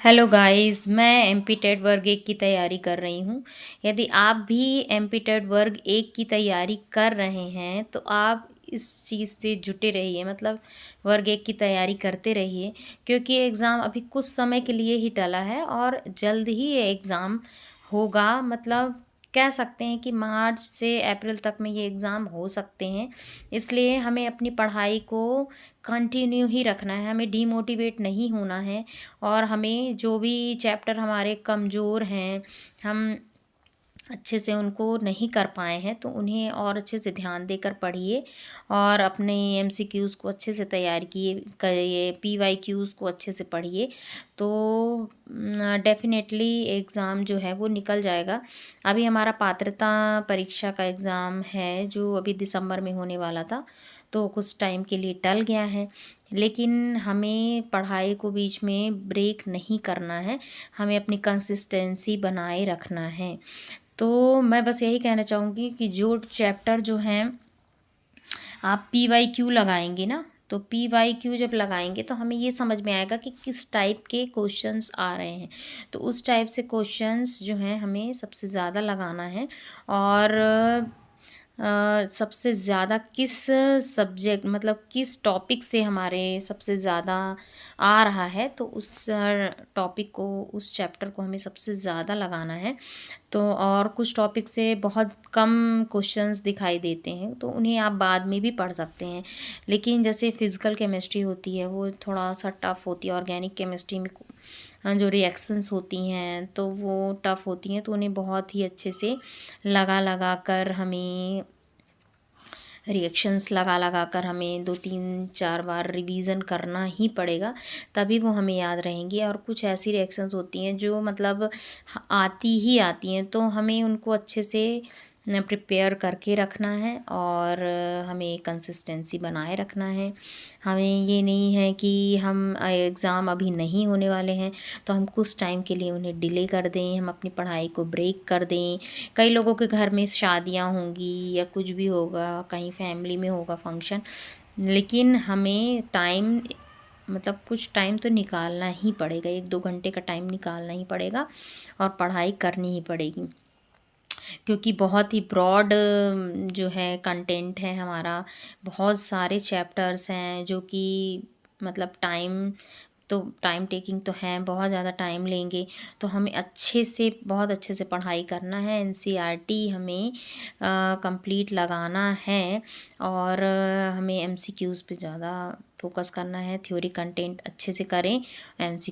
Hello guys, मैं MP TET वर्ग 1 की तैयारी कर रही हूँ। यदि आप भी एमपी टेट वर्ग 1 की तैयारी कर रहे हैं तो आप इस चीज़ से जुटे रहिए, मतलब वर्ग 1 की तैयारी करते रहिए, क्योंकि एग्ज़ाम अभी कुछ समय के लिए ही टला है और जल्द ही ये एग्ज़ाम होगा। मतलब कह सकते हैं कि मार्च से अप्रैल तक में ये एग्ज़ाम हो सकते हैं। इसलिए हमें अपनी पढ़ाई को कंटिन्यू ही रखना है, हमें डीमोटिवेट नहीं होना है। और हमें जो भी चैप्टर हमारे कमज़ोर हैं, हम अच्छे से उनको नहीं कर पाए हैं, तो उन्हें और अच्छे से ध्यान देकर पढ़िए और अपने एमसीक्यूज़ को अच्छे से तैयार करिए, पीवाईक्यूज़ को अच्छे से पढ़िए। तो डेफ़िनेटली एग्ज़ाम जो है वो निकल जाएगा। अभी हमारा पात्रता परीक्षा का एग्ज़ाम है जो अभी दिसंबर में होने वाला था, तो कुछ टाइम के लिए टल गया है। लेकिन हमें पढ़ाई को बीच में ब्रेक नहीं करना है, हमें अपनी कंसिस्टेंसी बनाए रखना है। तो मैं बस यही कहना चाहूँगी कि जो चैप्टर जो हैं आप पीवाईक्यू लगाएंगे ना, तो पीवाईक्यू जब लगाएंगे तो हमें ये समझ में आएगा कि किस टाइप के क्वेश्चंस आ रहे हैं। तो उस टाइप से क्वेश्चंस जो हैं हमें सबसे ज़्यादा लगाना है। और सबसे ज़्यादा किस सब्जेक्ट, मतलब किस टॉपिक से हमारे सबसे ज़्यादा आ रहा है, तो उस टॉपिक को, उस चैप्टर को हमें सबसे ज़्यादा लगाना है। तो और कुछ टॉपिक से बहुत कम क्वेश्चंस दिखाई देते हैं, तो उन्हें आप बाद में भी पढ़ सकते हैं। लेकिन जैसे फिज़िकल केमिस्ट्री होती है वो थोड़ा सा टफ़ होती है, ऑर्गेनिक केमिस्ट्री में जो रिएक्शंस होती हैं तो वो टफ़ होती हैं, तो उन्हें बहुत ही अच्छे से लगा लगा कर हमें रिएक्शंस लगा लगा कर हमें 2-3-4 बार रिवीज़न करना ही पड़ेगा, तभी वो हमें याद रहेंगी। और कुछ ऐसी रिएक्शंस होती हैं जो मतलब आती ही आती हैं, तो हमें उनको अच्छे से प्रिपेयर करके रखना है और हमें कंसिस्टेंसी बनाए रखना है। हमें ये नहीं है कि हम एग्ज़ाम अभी नहीं होने वाले हैं तो हम कुछ टाइम के लिए उन्हें डिले कर दें, हम अपनी पढ़ाई को ब्रेक कर दें। कई लोगों के घर में शादियां होंगी या कुछ भी होगा, कहीं फैमिली में होगा फंक्शन, लेकिन हमें टाइम, मतलब कुछ टाइम तो निकालना ही पड़ेगा, 1-2 घंटे का टाइम निकालना ही पड़ेगा और पढ़ाई करनी ही पड़ेगी। क्योंकि बहुत ही ब्रॉड जो है कंटेंट है हमारा, बहुत सारे चैप्टर्स हैं जो कि मतलब टाइम टेकिंग तो है, बहुत ज़्यादा टाइम लेंगे। तो हमें अच्छे से, बहुत अच्छे से पढ़ाई करना है, एनसीईआरटी हमें कंप्लीट लगाना है और हमें एमसीक्यूज़ पे ज़्यादा फोकस करना है। थ्योरी कंटेंट अच्छे से करें, एमसी